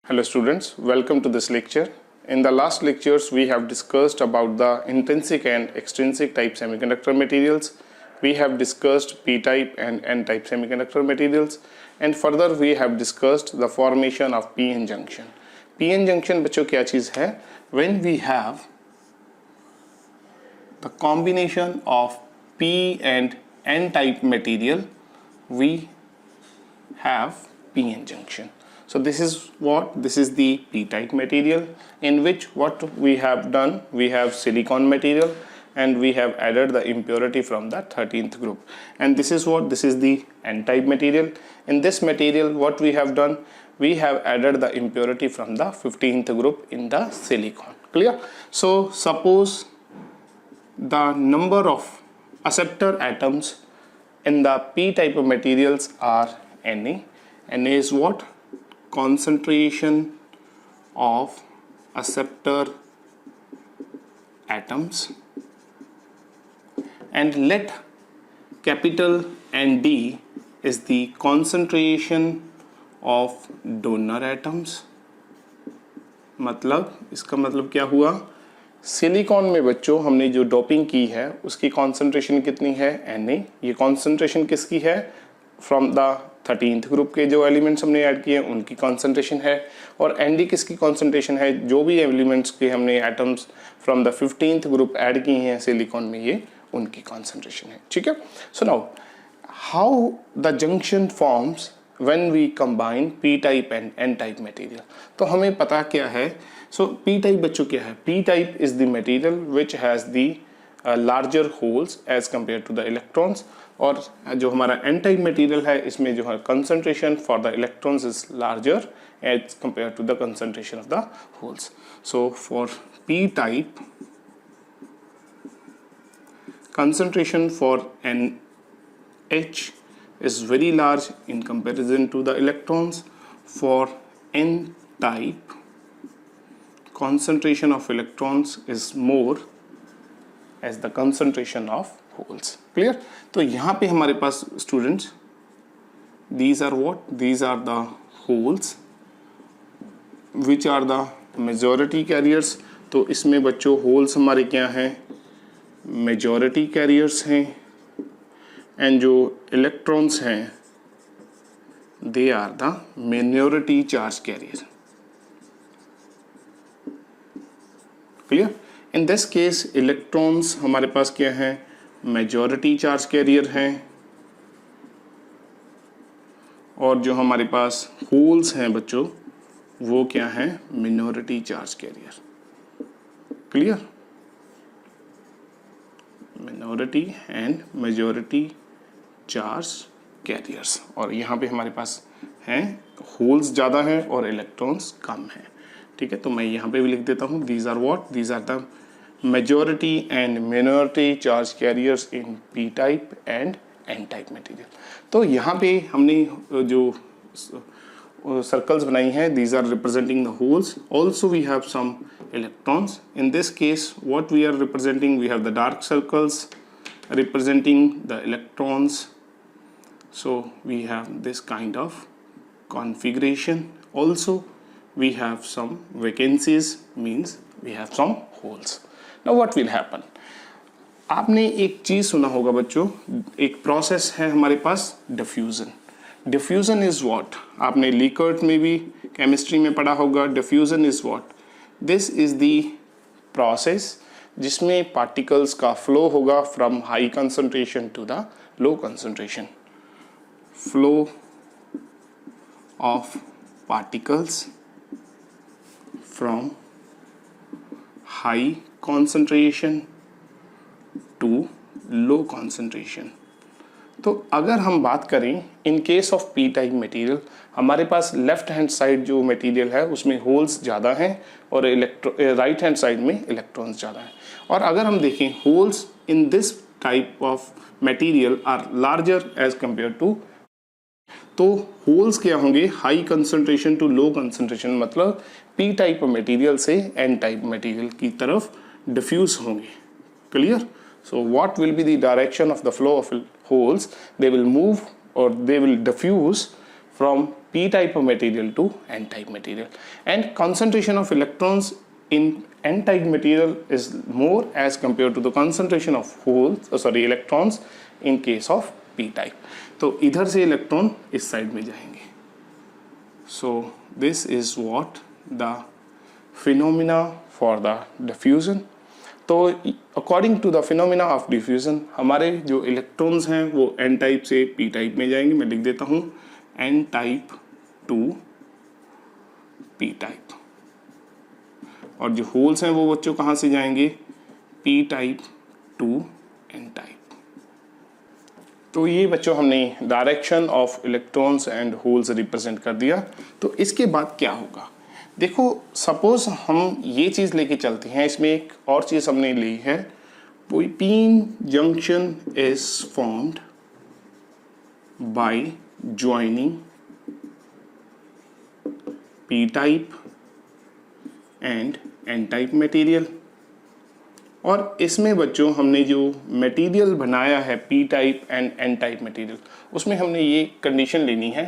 Hello students, welcome to this lecture. In the last lectures we have discussed about the intrinsic and extrinsic type semiconductor materials. We have discussed p-type and n-type semiconductor materials and further we have discussed the formation of p-n junction. p-n junction बच्चों क्या चीज़ है? When we have the combination of p and n-type material, we have p-n junction. So this is the p-type material in which what we have done, we have silicon material and we have added the impurity from the 13th group, and this is the n-type material. In this material what we have done, we have added the impurity from the 15th group in the silicon. Clear? So suppose the number of acceptor atoms in the p-type of materials are Na. Na is what? Concentration of acceptor atoms, and let capital ND is the concentration of donor atoms. मतलब इसका मतलब क्या हुआ? Silicon में बच्चों हमने जो doping की है उसकी कॉन्सेंट्रेशन कितनी है? Na. ये कॉन्सेंट्रेशन किसकी है? फ्रॉम द 13th ग्रुप के जो एलिमेंट्स हमने ऐड किए हैं उनकी कॉन्सेंट्रेशन है, और एनडी किसकी कॉन्सेंट्रेशन है? जो भी एलिमेंट्स के हमने atoms from the 15th group add किए हैं सिलिकॉन में, ये उनकी कॉन्सेंट्रेशन है. ठीक है. So now how the junction forms when we combine P type and N type material. तो हमें पता क्या है? सो पी टाइप बच्चों क्या है? P type is the material which has the larger holes as compare to the electrons, और जो हमारा एन टाइप मटेरियल है इसमें जो है concentration for the electrons is larger as compare to the concentration of the holes. So for P type concentration for NH is very large in comparison to the electrons. For N type, concentration of electrons is more as the concentration of holes. Clear? तो यहाँ पे हमारे पास students, these are what? These are the holes which are the majority carriers. तो इसमें बच्चों holes हमारे क्या हैं? मेजॉरिटी कैरियर्स हैं, एंड जो इलेक्ट्रॉन्स हैं they are the minority charge carrier. Clear? In this case electrons हमारे पास क्या है? मेजॉरिटी चार्ज कैरियर हैं, और जो हमारे पास होल्स हैं बच्चों वो क्या है? Minority charge carrier. Clear? Minority and majority charge carriers, और यहाँ पे हमारे पास हैं होल्स ज़्यादा हैं और इलेक्ट्रॉन्स कम हैं. ठीक है. तो मैं यहाँ पे भी लिख देता हूँ, these are what? These are the majority and minority charge carriers in P type and N type material. तो यहाँ पे हमने जो circles बनाई हैं, these are representing the holes. Also we have some electrons. In this case what we are representing, we have the dark circles representing the electrons. So we have this kind of configuration. Also we have some vacancies, means we have some holes. Now what will happen? आपने एक चीज़ सुना होगा बच्चों, एक process है हमारे पास, diffusion. Diffusion is what? आपने लीकर्ट में भी केमिस्ट्री में पढ़ा होगा. Diffusion is what? This is the process जिसमें पार्टिकल्स का फ्लो होगा from high concentration to the low concentration. Flow of particles from high concentration to low concentration. तो अगर हम बात करें in case of P type material, हमारे पास लेफ्ट हैंड साइड जो मटेरियल है उसमें होल्स ज़्यादा हैं और राइट हैंड साइड में इलेक्ट्रॉन्स ज़्यादा हैं. और अगर हम देखें holes in this type of material are larger as compare to, तो होल्स क्या होंगे? High concentration to low concentration, मतलब पी टाइप मटेरियल से एन टाइप मटेरियल की तरफ डिफ्यूज होंगे. Clear? So what will be the direction of the flow of holes? They will move or they will diffuse from p type of material to n type material, and concentration of electrons in n type material is more as compared to the concentration of electrons in case of p type. तो इधर से electron इस side में जाएंगे. So this is what the phenomena for the diffusion. तो according to the phenomena of diffusion हमारे जो electrons हैं वो n टाइप से p टाइप में जाएंगे. मैं लिख देता हूँ n type to p type, और जो होल्स हैं वो बच्चों कहाँ से जाएंगे, p type two n type. तो ये बच्चों हमने direction of electrons and holes represent कर दिया. तो इसके बाद क्या होगा, देखो सपोज हम ये चीज़ लेके चलते हैं. इसमें एक और चीज़ हमने ली है, P N junction is formed by joining P type and N type material. और इसमें बच्चों हमने जो मटेरियल बनाया है P type and N type material, उसमें हमने ये कंडीशन लेनी है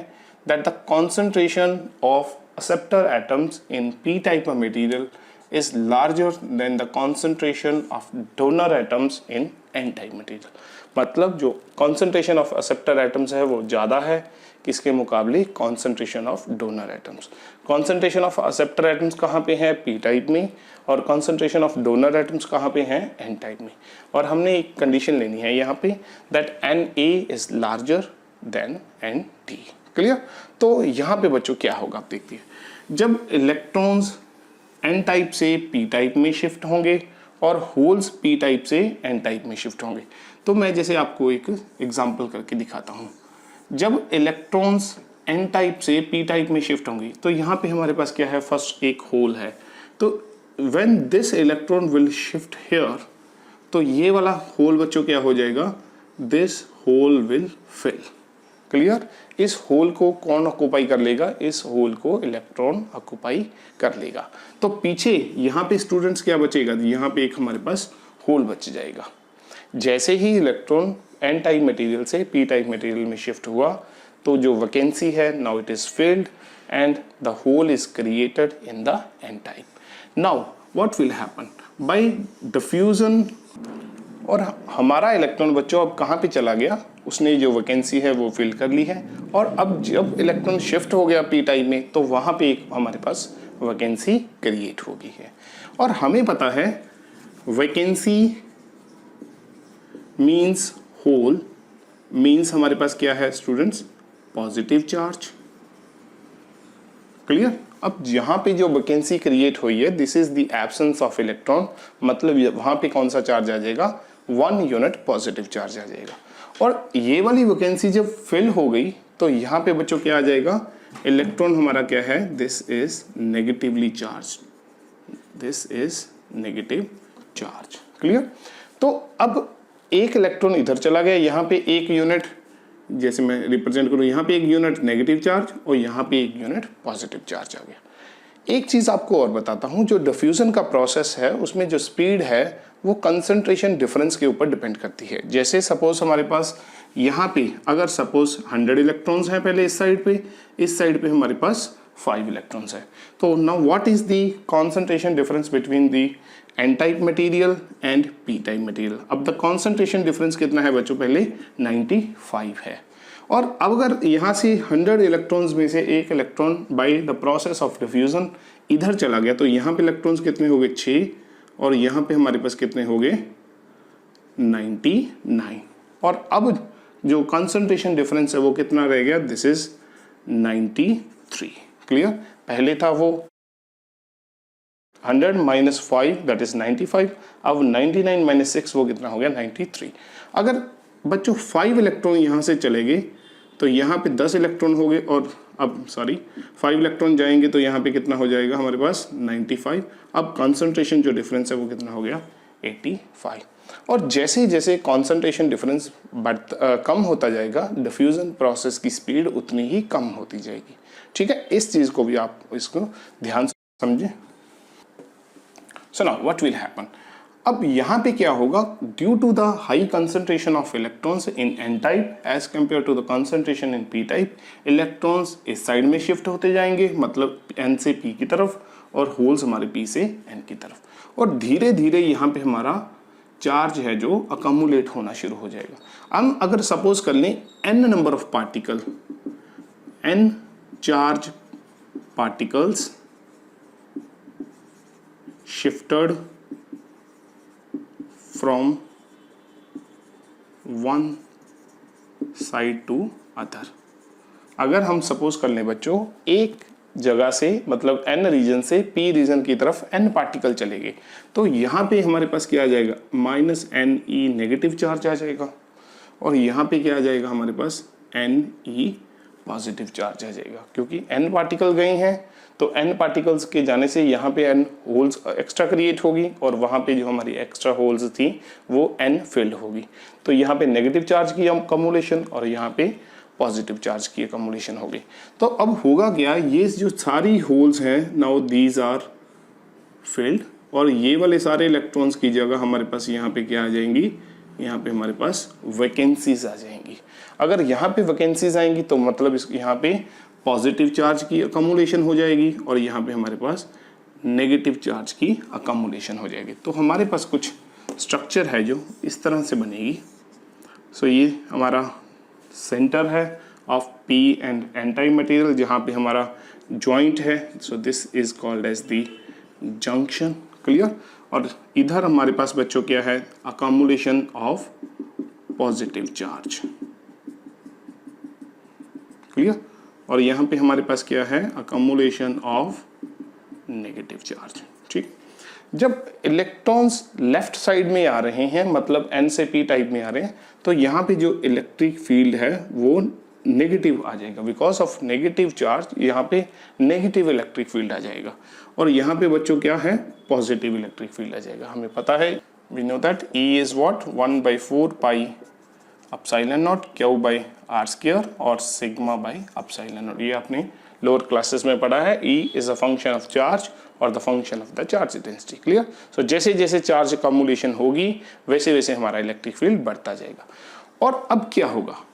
that the concentration of acceptor atoms in p-type of material is larger than the concentration of donor atoms in n-type material. मतलब जो concentration of acceptor atoms है वो ज़्यादा है किसके मुकाबले, concentration of donor atoms. concentration of acceptor atoms कहाँ पे है, p-type में, और concentration of donor atoms कहाँ पे हैं, n-type में. और हमने एक condition लेनी है यहाँ पे that Na is larger than Nt. Clear. तो यहाँ पे बच्चों क्या होगा, आप देखते हैं जब इलेक्ट्रॉन्स n टाइप से p टाइप में शिफ्ट होंगे और होल्स p टाइप से n टाइप में शिफ्ट होंगे. तो मैं जैसे आपको एक एग्जांपल करके दिखाता हूँ. जब इलेक्ट्रॉन्स n टाइप से p टाइप में शिफ्ट होंगे तो यहाँ पे हमारे पास क्या है, फर्स्ट एक होल है. तो when this electron will shift here, तो ये वाला होल बच्चों क्या हो जाएगा, this hole will fill. Clear. इस होल को कौन ऑक्युपाई कर लेगा, इस होल को इलेक्ट्रॉन ऑक्युपाई कर लेगा. तो पीछे यहाँ पे स्टूडेंट्स क्या बचेगा, यहाँ पे एक हमारे पास होल बच जाएगा. जैसे ही इलेक्ट्रॉन एन टाइप मटेरियल से पी टाइप मटेरियल में शिफ्ट हुआ तो जो वैकेंसी है now it is filled and the hole is created in the N type. Now what will happen by diffusion, और हमारा इलेक्ट्रॉन बच्चों अब कहाँ पे चला गया, उसने जो वैकेंसी है वो फिल कर ली है. और अब जब इलेक्ट्रॉन शिफ्ट हो गया पी टाइप में तो वहाँ पे एक हमारे पास वैकेंसी क्रिएट हो गई है. और हमें पता है वैकेंसी मीन्स होल मीन्स हमारे पास क्या है स्टूडेंट्स, पॉजिटिव चार्ज. क्लियर. अब यहाँ पे जो वैकेंसी क्रिएट हुई है this is the absence of electron, मतलब वहाँ पे कौन सा चार्ज आ जाएगा, 1 यूनिट पॉजिटिव चार्ज आ जाएगा. और ये वाली वैकेंसी जब फिल हो गई तो यहाँ पे बच्चों क्या आ जाएगा, इलेक्ट्रॉन हमारा क्या है, this is negatively charge, this is negative charge. Clear. तो अब एक इलेक्ट्रॉन इधर चला गया, यहाँ पे एक यूनिट, जैसे मैं रिप्रेजेंट करूँ यहाँ पे एक यूनिट नेगेटिव चार्ज और यहाँ पे एक यूनिट पॉजिटिव चार्ज आ गया. एक चीज़ आपको और बताता हूँ, जो डिफ्यूजन का प्रोसेस है उसमें जो स्पीड है वो कंसंट्रेशन डिफरेंस के ऊपर डिपेंड करती है. जैसे सपोज हमारे पास यहाँ पे अगर सपोज 100 इलेक्ट्रॉन्स हैं पहले इस साइड पे हमारे पास 5 इलेक्ट्रॉन्स है. तो now what is the concentration difference between the N type material and P type material. अब द कंसंट्रेशन डिफरेंस कितना है बच्चों, पहले 95 है. और अब अगर यहाँ से 100 इलेक्ट्रॉन्स में से एक electron by the process of diffusion इधर चला गया तो यहाँ पे इलेक्ट्रॉन्स कितने हो गए, 6, और यहाँ पे हमारे पास कितने हो गए, 99. और अब जो कंसंट्रेशन डिफरेंस है वो कितना रह गया, दिस इज 93. क्लियर. पहले था वो 100 माइनस 5 दैट इज 95. अब 99 माइनस 6 वो कितना हो गया, 93. अगर बच्चों 5 इलेक्ट्रॉन यहाँ से चले गए तो यहाँ पे 10 इलेक्ट्रॉन हो गए, और अब 5 इलेक्ट्रॉन जाएंगे तो यहाँ पे कितना हो जाएगा हमारे पास 95. अब कंसंट्रेशन जो डिफरेंस है वो कितना हो गया, 85. और जैसे जैसे कंसंट्रेशन डिफरेंस कम होता जाएगा डिफ्यूजन प्रोसेस की स्पीड उतनी ही कम होती जाएगी. ठीक है, इस चीज़ को भी आप इसको ध्यान से समझें. So now what will happen. अब यहाँ पे क्या होगा, due to the high concentration of electrons in N type as compare to the concentration in P type, electrons इस साइड में शिफ्ट होते जाएंगे, मतलब एन से पी की तरफ, और होल्स हमारे पी से एन की तरफ, और धीरे धीरे यहाँ पे हमारा चार्ज है जो अकमुलेट होना शुरू हो जाएगा। हम अगर सपोज कर लें N number of particle, N charge particles shifted from one side to other। अगर हम सपोज कर लें बच्चों, एक जगह से मतलब एन रीजन से पी रीजन की तरफ एन पार्टिकल चले गए, तो यहाँ पे हमारे पास क्या आ जाएगा, minus N E negative charge आ जाएगा, और यहाँ पे क्या आ जाएगा हमारे पास, एन ई पॉजिटिव चार्ज आ जाएगा, क्योंकि एन पार्टिकल गए हैं तो एन पार्टिकल्स के जाने से यहाँ पे एन होल्स एक्स्ट्रा क्रिएट होगी, और वहाँ पे जो हमारी एक्स्ट्रा होल्स थी वो एन फिल्ड होगी। तो यहाँ पे नेगेटिव चार्ज की अकमुलेशन और यहाँ पे पॉजिटिव चार्ज की अकमुलेशन होगी। तो अब होगा क्या, ये जो सारी होल्स हैं नाउ दीज आर फिल्ड, और ये वाले सारे इलेक्ट्रॉन्स की जगह हमारे पास यहाँ पे क्या आ जाएंगी, यहाँ पे हमारे पास वैकेंसीज आ जाएंगी। अगर यहाँ पे वैकेंसीज आएंगी तो मतलब इस यहाँ पे पॉजिटिव चार्ज की अकमुलेशन हो जाएगी, और यहाँ पे हमारे पास नेगेटिव चार्ज की अकमुलेशन हो जाएगी। तो हमारे पास कुछ स्ट्रक्चर है जो इस तरह से बनेगी। सो ये हमारा सेंटर है of P and N type material, जहाँ पे हमारा जॉइंट है। So this is called as the junction, clear. और इधर हमारे पास बच्चों क्या है, accumulation of positive charge, clear. और यहाँ पे हमारे पास क्या है, अकमुलेशन ऑफ नेगेटिव चार्ज, ठीक। जब इलेक्ट्रॉन्स लेफ्ट साइड में आ रहे हैं, मतलब एन से पी टाइप में आ रहे हैं, तो यहाँ पे जो इलेक्ट्रिक फील्ड है वो नेगेटिव आ जाएगा, बिकॉज ऑफ नेगेटिव चार्ज यहाँ पे नेगेटिव इलेक्ट्रिक फील्ड आ जाएगा। और यहाँ पे बच्चों क्या है, पॉजिटिव इलेक्ट्रिक फील्ड आ जाएगा। हमें पता है, we know that E is what, 1/4 pi epsilon nought Q by R square और सिग्मा बाई अपसाइलन नॉट। ये आपने लोअर क्लासेस में पढ़ा है। E is a function of charge और the function of the charge density, clear. So जैसे जैसे charge अकमुलेशन होगी वैसे वैसे हमारा इलेक्ट्रिक फील्ड बढ़ता जाएगा। और अब क्या होगा,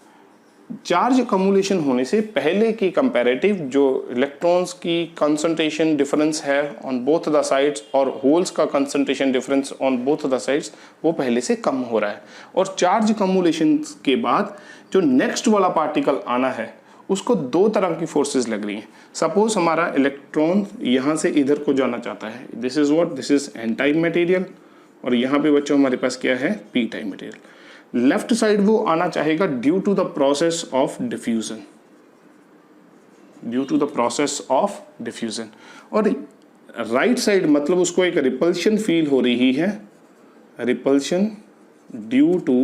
चार्ज अकमुलेशन होने से पहले की कंपैरेटिव जो इलेक्ट्रॉन्स की कंसंट्रेशन डिफरेंस है ऑन बोथ द साइड्स और होल्स का concentration difference on both the sides वो पहले से कम हो रहा है। और चार्ज अकमुलेशन के बाद जो नेक्स्ट वाला पार्टिकल आना है उसको दो तरह की फोर्सेस लग रही हैं। सपोज हमारा इलेक्ट्रॉन यहाँ से इधर को जाना चाहता है, this is what, this is N type material, और यहाँ पे बच्चों हमारे पास क्या है, P type material. Left side वो आना चाहेगा due to the process of diffusion, due to the process of diffusion. और राइट साइड मतलब उसको एक रिपल्शन फील हो रही है, repulsion due to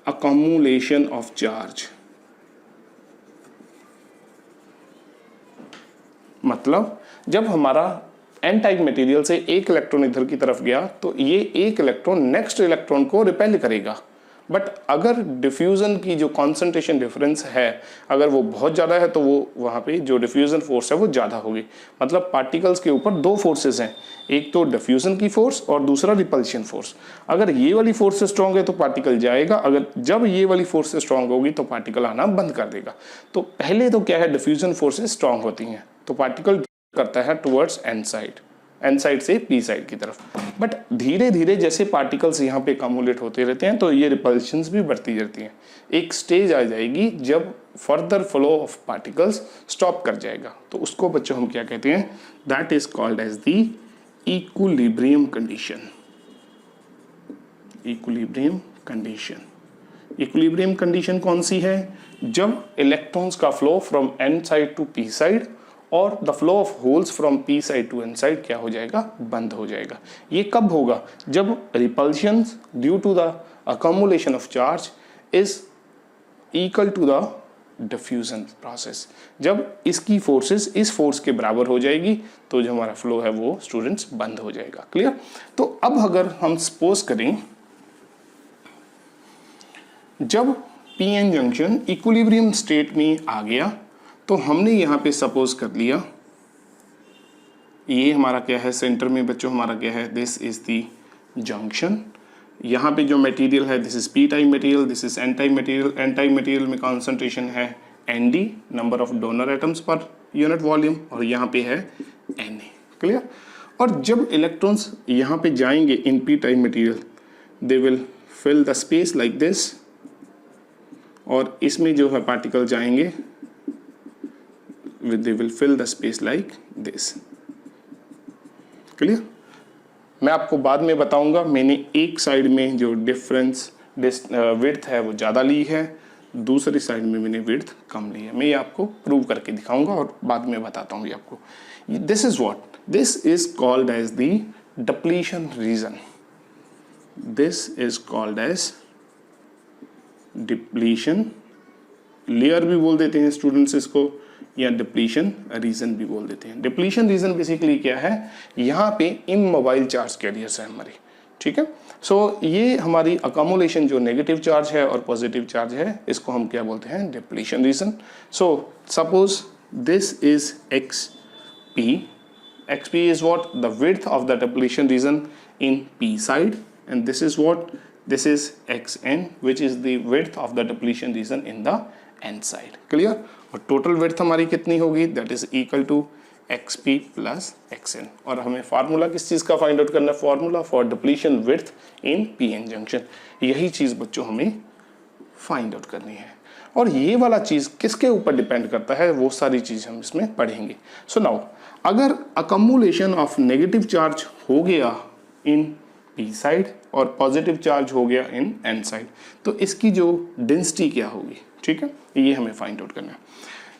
accumulation of charge. मतलब जब हमारा एन टाइप मटेरियल से एक इलेक्ट्रॉन इधर की तरफ गया तो ये एक इलेक्ट्रॉन नेक्स्ट इलेक्ट्रॉन को रिपेल करेगा। बट अगर डिफ्यूजन की जो कॉन्सेंट्रेशन डिफरेंस है अगर वो बहुत ज़्यादा है तो वो वहाँ पे जो डिफ्यूजन फोर्स है वो ज़्यादा होगी। मतलब पार्टिकल्स के ऊपर दो फोर्सेस हैं, एक तो डिफ्यूजन की फोर्स और दूसरा रिपल्शन फोर्स। अगर ये वाली फोर्स स्ट्रॉन्ग है तो पार्टिकल जाएगा, अगर जब ये वाली फोर्स स्ट्रॉन्ग होगी तो पार्टिकल आना बंद कर देगा। तो पहले तो क्या है, डिफ्यूजन फोर्सेस स्ट्रॉन्ग होती हैं तो पार्टिकल करता है टुवर्ड्स एन साइड से पी साइड की तरफ। बट धीरे धीरे जैसे पार्टिकल्स यहाँ पे अकमुलेट होते रहते हैं तो ये रिपल्शंस भी बढ़ती रहती हैं। एक स्टेज आ जाएगी जब further flow of particles stop कर जाएगा, तो उसको बच्चों हम क्या कहते हैं, that is called as the equilibrium condition. Equilibrium condition, equilibrium condition कौन सी है, जब इलेक्ट्रॉन्स का flow from N side to P side और the flow of holes from P side to N side क्या हो जाएगा, बंद हो जाएगा। ये कब होगा, जब repulsion due to the accumulation of charge is equal to the diffusion process. जब इसकी फोर्सेस इस फोर्स के बराबर हो जाएगी तो जो हमारा फ्लो है वो स्टूडेंट्स बंद हो जाएगा, क्लियर। तो अब अगर हम सपोज करें जब P N junction equilibrium state में आ गया तो हमने यहाँ पे सपोज कर लिया ये हमारा क्या है, सेंटर में बच्चों हमारा क्या है, दिस इज द जंक्शन। यहाँ पे जो मटेरियल है this is P type material, this is N type material. N type material में कॉन्सेंट्रेशन है ND, number of donor atoms per unit volume, और यहाँ पे है Na। क्लियर। और जब इलेक्ट्रॉन्स यहाँ पे जाएंगे in P type material, they will fill the space like this, और इसमें जो है पार्टिकल जाएंगे they will fill the space like this. Clear. मैं आपको बाद में बताऊंगा, मैंने एक साइड में जो डिफरेंस विड्थ है वो ज़्यादा ली है, दूसरी साइड में मैंने विड्थ कम ली है। मैं ये आपको प्रूव करके दिखाऊंगा और बाद में बताता हूँ ये आपको। This is what, this is called as the depletion region. This is called as depletion layer भी बोल देते हैं स्टूडेंट्स इसको, या डिप्लीशन रीजन भी बोल देते हैं। डिप्लीशन रीजन बेसिकली क्या है, यहाँ पे इमोबाइल चार्ज कैरियर्स है हमारे, ठीक है। सो ये हमारी अकोमोलेशन जो नेगेटिव चार्ज है और पॉजिटिव चार्ज है, इसको हम क्या बोलते हैं, depletion region. So suppose this is XP, XP is what, the width of the depletion region in P side, and this is what, this is XN, which is the width of the depletion region in the N side। Clear. और total width हमारी कितनी होगी, that is equal to XP plus XN। और हमें formula किस चीज़ का find out करना है, formula for depletion width in PN junction. यही चीज़ बच्चों हमें फाइंड आउट करनी है, और ये वाला चीज़ किसके ऊपर डिपेंड करता है, वो सारी चीज़ हम इसमें पढ़ेंगे। सो नाउ अगर अकम्युलेशन ऑफ नेगेटिव चार्ज हो गया इन P साइड और पॉजिटिव चार्ज हो गया इन N साइड, तो इसकी जो डेंसिटी क्या होगी, ठीक है, ये हमें फाइंड आउट करना है।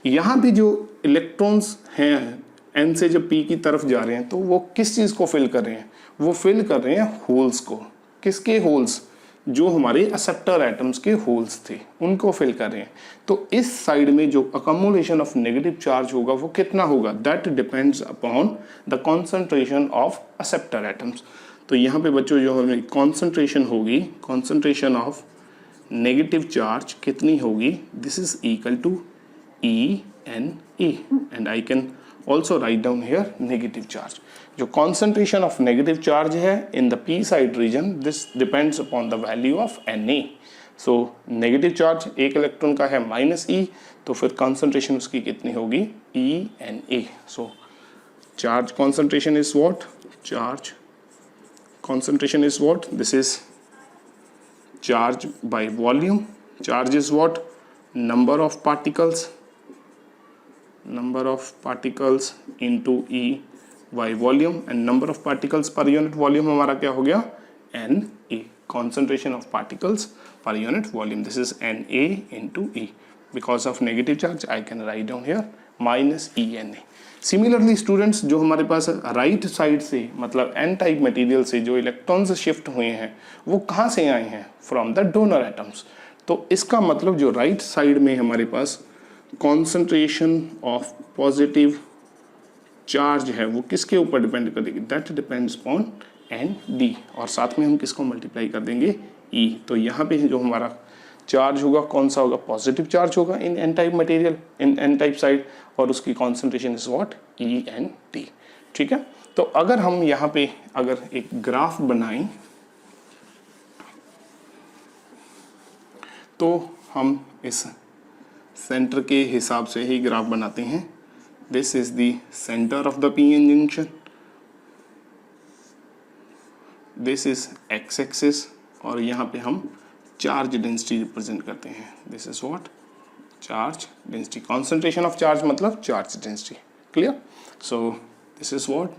यहाँ पे जो इलेक्ट्रॉन्स हैं N से जब P की तरफ जा रहे हैं, तो वो किस चीज़ को फिल कर रहे हैं, वो फिल कर रहे हैं होल्स को। किसके होल्स, जो हमारे एक्सेप्टर एटम्स के होल्स थे उनको फिल कर रहे हैं। तो इस साइड में जो अकम्युलेशन ऑफ नेगेटिव चार्ज होगा वो कितना होगा, that depends upon the concentration of acceptor atoms. तो यहाँ पे बच्चों जो हमें कॉन्सेंट्रेशन होगी, कॉन्सेंट्रेशन ऑफ नेगेटिव चार्ज कितनी होगी, this is equal to ENE, and I can also write down here negative charge. जो कॉन्सेंट्रेशन ऑफ नेगेटिव चार्ज है in the P side region, this depends upon the value of Na। So negative charge एक electron का है -E, तो फिर concentration उसकी कितनी होगी, ENA। So charge concentration is what, charge concentration is what, this is charge by volume, charge is what, number of particles into E by volume, and number of particles per unit volume हमारा क्या हो गया, Na, concentration of particles per unit volume, this is Na into E। because of negative charge I can write down here -ENA। Similarly students, जो हमारे पास right side से मतलब N type material से जो इलेक्ट्रॉन्स शिफ्ट हुए हैं वो कहाँ से आए हैं, फ्रॉम द डोनर एटम्स। तो इसका मतलब जो राइट साइड में हमारे पास कॉन्सेंट्रेशन ऑफ पॉजिटिव चार्ज है वो किसके ऊपर डिपेंड करेगी, दैट डिपेंड्स अपॉन ND, और साथ में हम किसको मल्टीप्लाई कर देंगे, E। तो यहाँ पे जो हमारा चार्ज होगा कौन सा होगा, पॉजिटिव चार्ज होगा इन N टाइप मटेरियल, इन N टाइप साइड, और उसकी कॉन्सेंट्रेशन इज व्हाट, ENT। ठीक है। तो अगर हम यहाँ पे अगर एक ग्राफ बनाएं तो हम इस सेंटर के हिसाब से ही ग्राफ बनाते हैं। This is the centre of the PN junction, this is X axis, और यहाँ पे हम चार्ज डेंसिटी रिप्रेजेंट करते हैं। This is what, charge density, concentration of charge मतलब charge density. Clear. So this is what,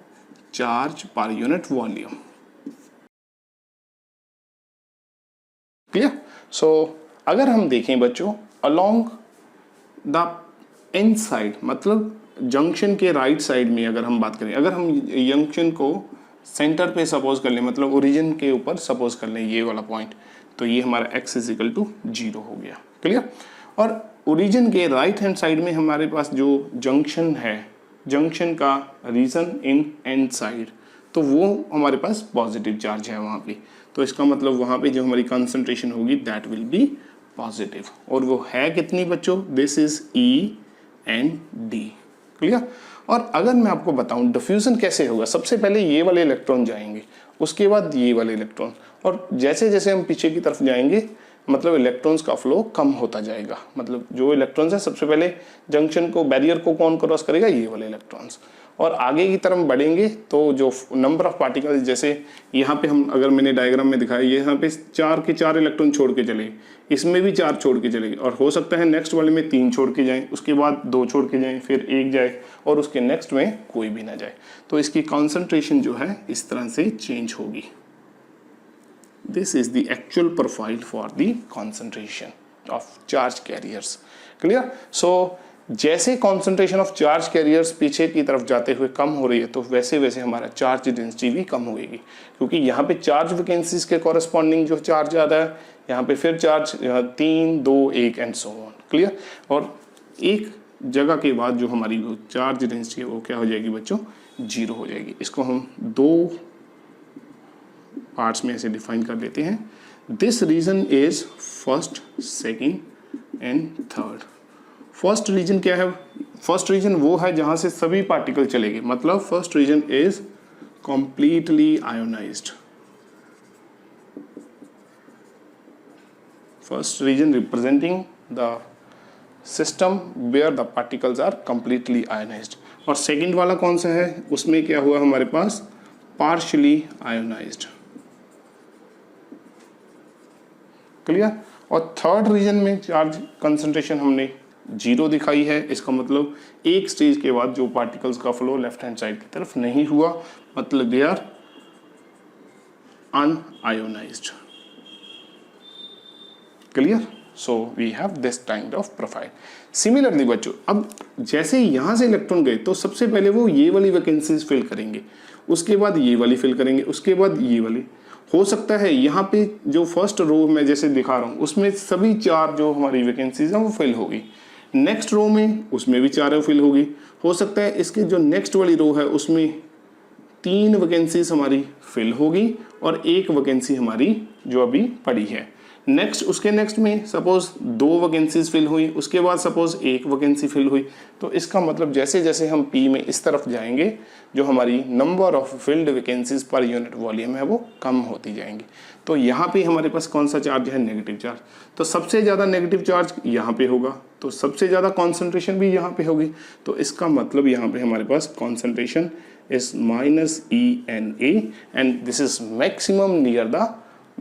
charge per unit volume. Clear. So अगर हम देखें बच्चों अलोंग द N साइड, मतलब जंक्शन के राइट साइड में अगर हम बात करें, अगर हम जंक्शन को सेंटर पे सपोज कर लें, मतलब ओरिजिन के ऊपर सपोज कर लें ये वाला पॉइंट, तो ये हमारा x इज इक्वल टू 0 हो गया। क्लियर। और ओरिजिन के राइट हैंड साइड में हमारे पास जो जंक्शन है, जंक्शन का रीजन इन N साइड, तो वो हमारे पास पॉजिटिव चार्ज है वहाँ पे। तो इसका मतलब वहाँ पे जो हमारी कंसंट्रेशन होगी दैट विल बी पॉजिटिव, और वो है कितनी बच्चों, दिस इज END। क्लियर। और अगर मैं आपको बताऊं डिफ्यूजन कैसे होगा, सबसे पहले ये वाले इलेक्ट्रॉन जाएंगे, उसके बाद ये वाले इलेक्ट्रॉन, और जैसे जैसे हम पीछे की तरफ जाएंगे मतलब इलेक्ट्रॉन्स का फ्लो कम होता जाएगा। मतलब जो इलेक्ट्रॉन्स है सबसे पहले जंक्शन को, बैरियर को कौन क्रॉस करेगा, ये वाले इलेक्ट्रॉन्स। और आगे की तरफ बढ़ेंगे तो जो नंबर ऑफ पार्टिकल्स, जैसे यहाँ पे हम अगर मैंने डायग्राम में दिखाया, ये यहाँ पे 4 के 4 इलेक्ट्रॉन छोड़ के चले, इसमें भी 4 छोड़ के चलेंगे, और हो सकता है नेक्स्ट वाले में 3 छोड़ के जाएं, उसके बाद 2 छोड़ के जाएं, फिर 1 जाए, और उसके नेक्स्ट में कोई भी ना जाए। तो इसकी कॉन्सेंट्रेशन जो है इस तरह से चेंज होगी। This is the actual profile for the concentration of charge carriers. Clear? So जैसे concentration of charge carriers पीछे की तरफ जाते हुए कम हो रही है, तो वैसे वैसे हमारा चार्ज डेंसिटी भी कम होगी, क्योंकि यहाँ पे चार्ज वैकेंसीज के कॉरेस्पॉन्डिंग जो चार्ज आ रहा है, यहाँ पे फिर charge 3, 2, 1 and so on. Clear. और एक जगह के बाद जो हमारी चार्ज डेंसिटी है वो क्या हो जाएगी बच्चों, 0 हो जाएगी। इसको हम 2 पार्ट्स में ऐसे डिफाइन कर लेते हैं। This region is first, second and third. First region क्या है, फर्स्ट रीजन वो है जहां से सभी पार्टिकल चलेंगे, मतलब first region is completely ionized. First region representing the system where the particles are completely ionized. और सेकंड वाला कौन सा है, उसमें क्या हुआ हमारे पास, पार्शियली आयोनाइज्ड। क्लियर। और थर्ड रीजन में चार्ज कंसंट्रेशन हमने 0 दिखाई है। इसका मतलब एक स्टेज के बाद जो पार्टिकल्स का फ्लो लेफ्ट हैंड साइड की तरफ नहीं हुआ, मतलब they are unionized. Clear. So we have this kind of profile. Similarly बच्चों, अब जैसे यहां से इलेक्ट्रॉन गए तो सबसे पहले वो ये वाली वैकेंसीज फिल करेंगे, उसके बाद ये वाली फिल करेंगे, उसके बाद ये वाली। हो सकता है यहाँ पे जो फर्स्ट रो में जैसे दिखा रहा हूँ उसमें सभी 4 जो हमारी वैकेंसीज हैं वो फिल होगी, नेक्स्ट रो में उसमें भी 4 फिल होगी। हो सकता है इसके जो नेक्स्ट वाली रो है उसमें 3 वैकेंसीज हमारी फिल होगी और 1 वैकेंसी हमारी जो अभी पड़ी है। नेक्स्ट उसके नेक्स्ट में सपोज 2 वैकेंसीज फिल हुई, उसके बाद सपोज 1 वैकेंसी फिल हुई। तो इसका मतलब जैसे जैसे हम पी में इस तरफ जाएंगे जो हमारी नंबर ऑफ फिल्ड वैकेंसीज पर यूनिट वॉल्यूम है वो कम होती जाएंगी। तो यहाँ पे हमारे पास कौन सा चार्ज है, नेगेटिव चार्ज। तो सबसे ज़्यादा नेगेटिव चार्ज यहाँ पे होगा, तो सबसे ज़्यादा कॉन्सेंट्रेशन भी यहाँ पे होगी। तो इसका मतलब यहाँ पे हमारे पास concentration is -ENA and this is maximum near the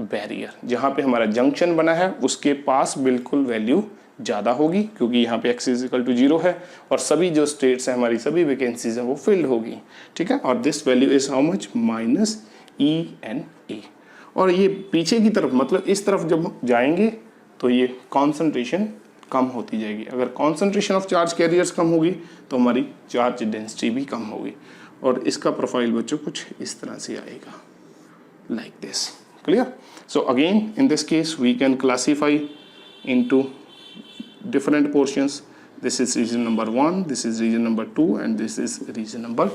barrier. जहाँ पे हमारा जंक्शन बना है उसके पास बिल्कुल वैल्यू ज़्यादा होगी, क्योंकि यहाँ पे x = 0 है और सभी जो स्टेट्स हैं हमारी सभी वैकेंसीज हैं वो फिल्ड होगी। ठीक है। और this value is how much, -ENA। और ये पीछे की तरफ मतलब इस तरफ जब जाएंगे तो ये कॉन्सेंट्रेशन कम होती जाएगी। अगर कॉन्सेंट्रेशन ऑफ चार्ज कैरियर्स कम होगी तो हमारी चार्ज डेंसिटी भी कम होगी। और इसका प्रोफाइल बच्चों कुछ इस तरह से आएगा, like this. Clear? So again, in this case, we can classify into different portions. This is region number 1, this is region number 2, and this is region number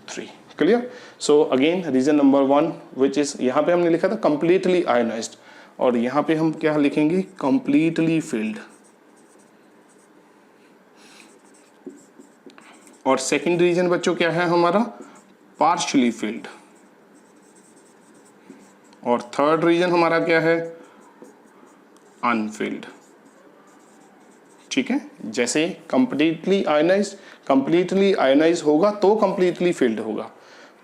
3. Clear? So again, region number 1, which is यहाँ पे हमने लिखा था completely ionized, और यहाँ पे हम क्या लिखेंगे, completely filled. और second region बच्चों क्या है हमारा, partially filled. और थर्ड रीजन हमारा क्या है, अनफिल्ड। ठीक है। जैसे कंप्लीटली आयोनाइज होगा तो कंप्लीटली फिल्ड होगा,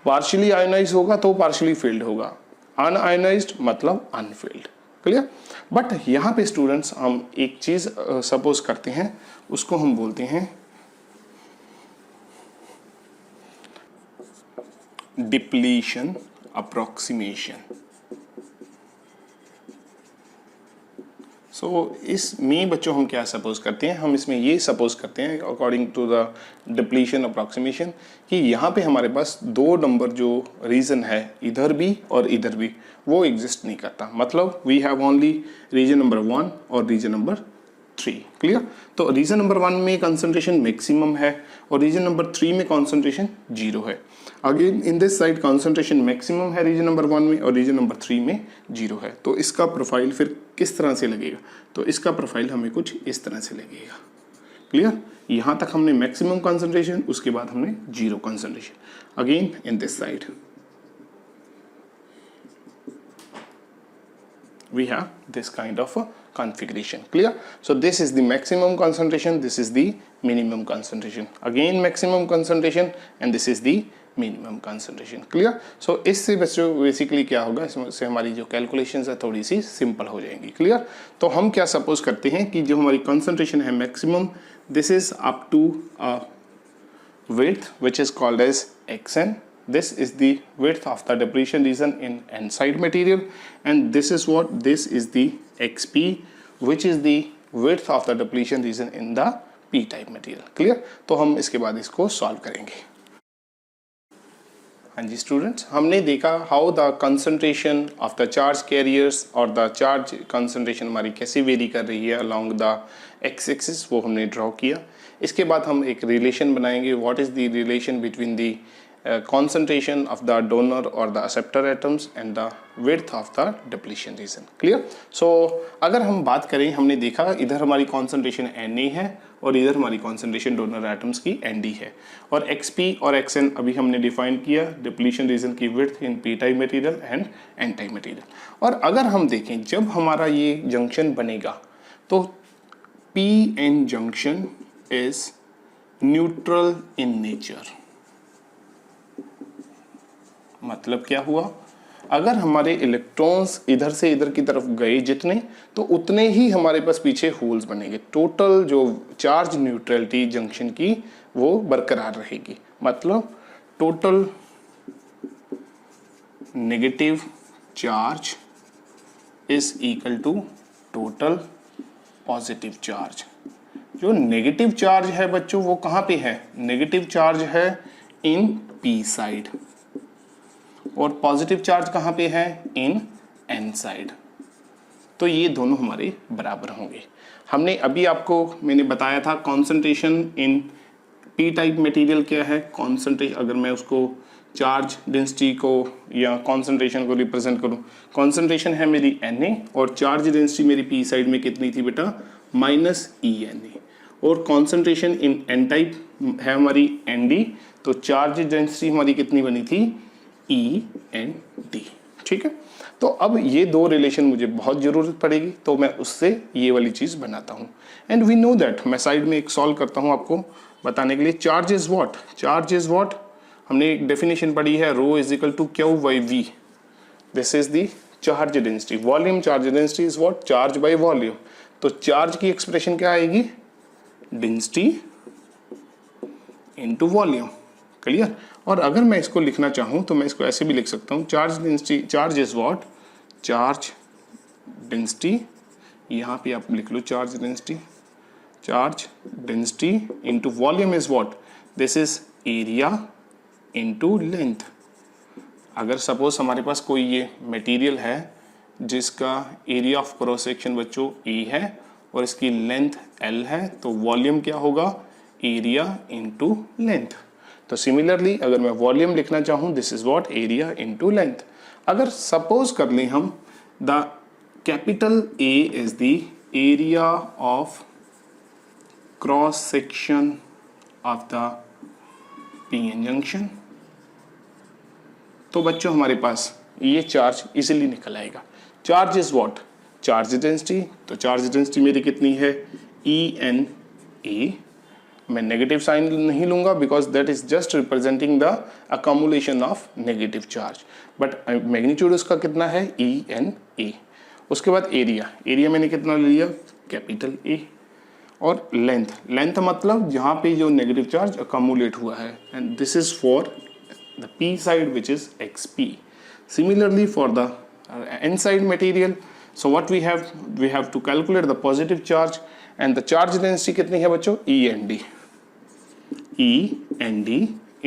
पार्शियली आयोनाइज होगा तो पार्शियली फिल्ड होगा, अनआयोनाइज्ड मतलब अनफिल्ड। क्लियर। बट यहाँ पे स्टूडेंट्स हम एक चीज सपोज करते हैं, उसको हम बोलते हैं डिप्लीशन अप्रोक्सीमेशन। इसमें बच्चों हम क्या सपोज करते हैं, हम इसमें ये सपोज करते हैं according to the depletion approximation कि यहाँ पे हमारे पास 2 नंबर जो रीजन है इधर भी और इधर भी वो एग्जिस्ट नहीं करता। मतलब we have only region number 1 और रीजन नंबर 3। क्लियर। तो रीजन नंबर 1 में कंसंट्रेशन मैक्सिमम है और रीजन नंबर 3 में कंसंट्रेशन 0 है। Again in this side concentration maximum है रीजन नंबर 1 में और रीजन नंबर 3 में 0 है। तो इसका प्रोफाइल फिर किस तरह से लगेगा, तो इसका प्रोफाइल हमें कुछ इस तरह से लगेगा। क्लियर। यहाँ तक हमने मैक्सिमम कंसंट्रेशन, उसके बाद हमने zero concentration. Again in this side we have this kind of a configuration. Clear? So this is the maximum concentration, this is the minimum concentration, again maximum concentration, and this is the minimum concentration. Clear? So इससे बच्चों basically क्या होगा, इससे हमारी जो calculations है थोड़ी सी simple हो जाएंगी. क्लियर? तो हम क्या सपोज करते हैं कि जो हमारी कंसंट्रेशन है maximum, this is up to width which is called as xn. This is the width of the depletion region in n-side material, and this is what, this is the xp, which is the width of the depletion region in the p-type material. Clear? तो हम इसके बाद इसको solve करेंगे. हाँ जी students, हमने देखा how the concentration of the charge carriers और द चार्ज कंसंट्रेशन हमारी कैसे वेरी कर रही है अलोंग द एक्स एक्सिस, वो हमने ड्रॉ किया. इसके बाद हम एक रिलेशन बनाएंगे. What is the relation between the concentration of the donor or the acceptor atoms and the width of the depletion region. Clear? So अगर हम बात करें, हमने देखा इधर हमारी concentration Na है और इधर हमारी concentration donor atoms की Nd है, और xp और xn अभी हमने डिफाइन किया depletion region की width in p type material and n type material. और अगर हम देखें जब हमारा ये जंक्शन बनेगा तो pn junction is neutral in nature. मतलब क्या हुआ, अगर हमारे इलेक्ट्रॉन्स इधर से इधर की तरफ गए जितने, तो उतने ही हमारे पास पीछे होल्स बनेंगे. टोटल जो चार्ज न्यूट्रलिटी जंक्शन की वो बरकरार रहेगी. मतलब total negative charge is equal to total positive charge. जो नेगेटिव चार्ज है बच्चों वो कहाँ पे है, नेगेटिव चार्ज है इन पी साइड, और पॉजिटिव चार्ज कहाँ पे है, इन एन साइड. तो ये दोनों हमारे बराबर होंगे. हमने अभी आपको मैंने बताया था concentration in P type material क्या है. कॉन्सेंट्रेशन, अगर मैं उसको चार्ज डेंसिटी को या कॉन्सेंट्रेशन को रिप्रेजेंट करूं, कॉन्सेंट्रेशन है मेरी Na और चार्ज डेंसिटी मेरी पी साइड में कितनी थी बेटा, -ENA. और कॉन्सेंट्रेशन इन एन टाइप है हमारी Nd, तो चार्ज डेंसिटी हमारी कितनी बनी थी, END. ठीक है? तो अब ये दो रिलेशन मुझे बहुत ज़रूरत पड़ेगी, तो मैं उससे ये वाली चीज़ बनाता हूँ. एंड वी नो दैट, मैं साइड में एक सॉल्व करता हूँ आपको बताने के लिए. Charge is what, charge is what, हमने एक डेफिनेशन पढ़ी है, rho is equal to Q by V. This is the charge density. Volume charge density is what, charge by volume. तो चार्ज की एक्सप्रेशन क्या आएगी, डेंसिटी इनटू वॉल्यूम. क्लियर? और अगर मैं इसको लिखना चाहूँ तो मैं इसको ऐसे भी लिख सकता हूँ, charge density, charge is what, charge density, यहाँ पे आप लिख लो charge density, charge density into volume is what, this is area into length. अगर सपोज हमारे पास कोई ये मटेरियल है जिसका एरिया ऑफ क्रॉस सेक्शन बच्चों E है और इसकी लेंथ L है, तो वॉल्यूम क्या होगा, एरिया इनटू लेंथ. तो सिमिलरली अगर मैं वॉल्यूम लिखना चाहूँ, this is what, area into length. अगर सपोज कर लें हम the capital A is the area of cross section of the PN junction, तो बच्चों हमारे पास ये चार्ज इजीली निकल आएगा. Charge is what, charge density. तो चार्ज डेंसिटी मेरी कितनी है, ENA. मैं नेगेटिव साइन नहीं लूंगा because that is just representing the accumulation of negative charge, but magnitude उसका कितना है, ENA. उसके बाद एरिया, एरिया मैंने कितना ले लिया, कैपिटल A. और लेंथ, लेंथ मतलब जहाँ पे जो नेगेटिव चार्ज अकोमुलेट हुआ है, and this is for the P side which is XP. Similarly for the N side material, so what we have to calculate the positive charge, and the charge density कितनी है बच्चों, END. END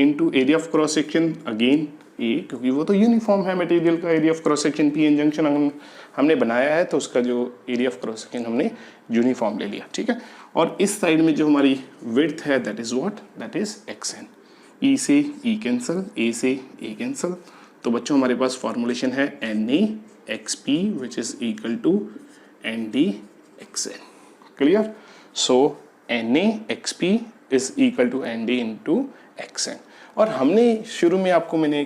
into area of cross section, again A, क्योंकि वो तो uniform है material का. Area of cross section P N junction हमने बनाया है, तो उसका जो एरिया ऑफ क्रॉस सेक्शन हमने यूनिफॉर्म ले लिया. ठीक है? और इस साइड में जो हमारी विड्थ है, that is what, that is XN. E से E कैंसल, A से A कैंसल. तो बच्चों हमारे पास फॉर्मूलेशन है NaXP which is equal to NdXN. Clear? So NaXP is equal to ND into XN। और हमने शुरू में आपको मैंने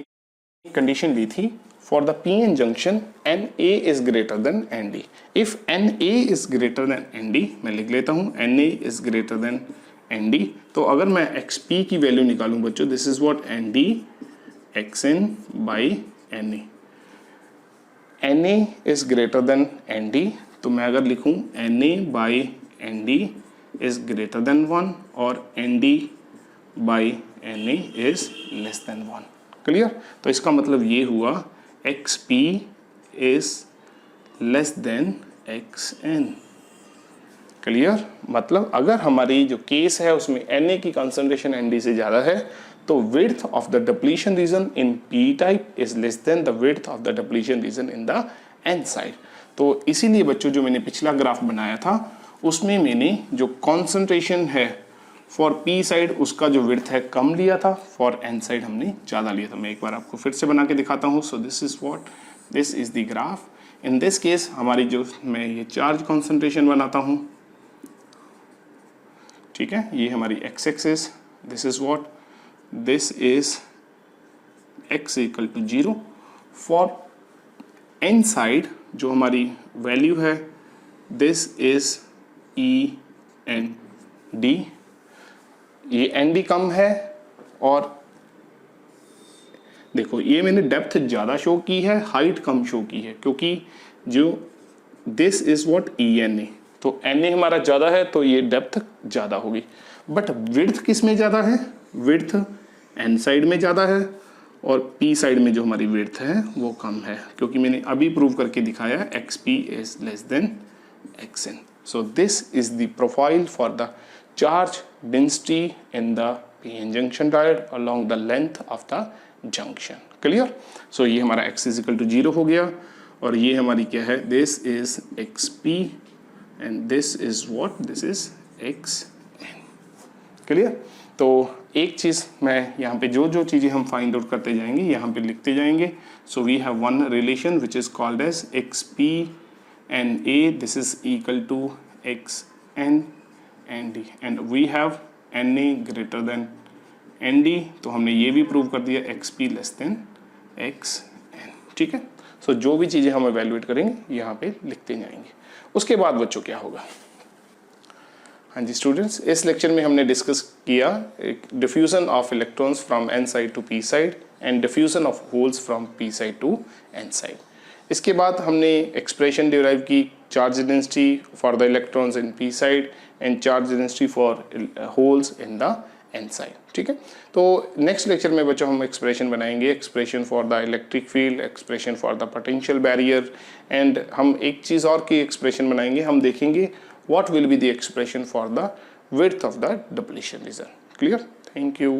कंडीशन ली थी for the PN junction Na is greater than ND। If Na is greater than ND, मैं लिख लेता हूं Na is greater than ND, तो अगर मैं XP की वैल्यू निकालूं बच्चों, this is what ND XN by Na। Na is greater than ND, तो मैं अगर लिखूं Na by ND is greater than 1 और ND by Na is less than 1। Clear? तो इसका मतलब ये हुआ XP is less than XN। Clear? मतलब अगर हमारी जो केस है उसमें Na की कंसंट्रेशन ND से ज़्यादा है तो width of the depletion reason in P type is less than the width of the depletion reason in the N side. तो इसीलिए बच्चों जो मैंने पिछला ग्राफ बनाया था उसमें मैंने जो कॉन्सेंट्रेशन है फॉर P साइड उसका जो विड्थ है कम लिया था, फॉर N साइड हमने ज़्यादा लिया था। मैं एक बार आपको फिर से बना के दिखाता हूँ। सो this is what, this is the graph. In this case हमारी जो, मैं ये चार्ज कॉन्सेंट्रेशन बनाता हूँ, ठीक है, ये हमारी x axis, this is what, this is x equal to 0। For N side जो हमारी वैल्यू है, दिस इज END। ये ND कम है और देखो ये मैंने डेप्थ ज़्यादा शो की है, हाइट कम शो की है, क्योंकि जो दिस इज व्हाट ENA, तो NA हमारा ज़्यादा है तो ये डेप्थ ज़्यादा होगी। बट विड्थ किस में ज़्यादा है? विड्थ N साइड में ज़्यादा है और P साइड में जो हमारी विड्थ है वो कम है, क्योंकि मैंने अभी प्रूव करके दिखाया XP is less than XN। So this is the profile for the charge density in the PN junction diode along the length of the junction। Clear? So ये हमारा x is equal to 0 हो गया और ये हमारी क्या है, this is XP and this is what, this is XN। Clear? तो एक चीज़ मैं यहाँ पे जो जो चीज़ें हम फाइंड आउट करते जाएंगे यहाँ पे लिखते जाएंगे। So we have one relation which is called as XP and A, this is equal to XN ND and we have Na greater than ND, तो हमने ये भी प्रूव कर दिया XP लेस देन XN। ठीक है? सो जो भी चीज़ें हम एवेल्युएट करेंगे यहाँ पे लिखते जाएंगे। उसके बाद बच्चों क्या होगा? हाँ जी स्टूडेंट्स, इस लेक्चर में हमने डिस्कस किया diffusion of electrons from N side to P side and diffusion of holes from P side to N side. इसके बाद हमने एक्सप्रेशन डिराइव की charge density for the electrons in P side and charge density for holes in the N side. ठीक है? तो next lecture में बच्चों हम एक्सप्रेशन बनाएंगे, expression for the electric field, expression for the potential barrier and हम एक चीज़ और की एक्सप्रेशन बनाएंगे। हम देखेंगे what will be the expression for the width of the depletion region। Clear? Thank you।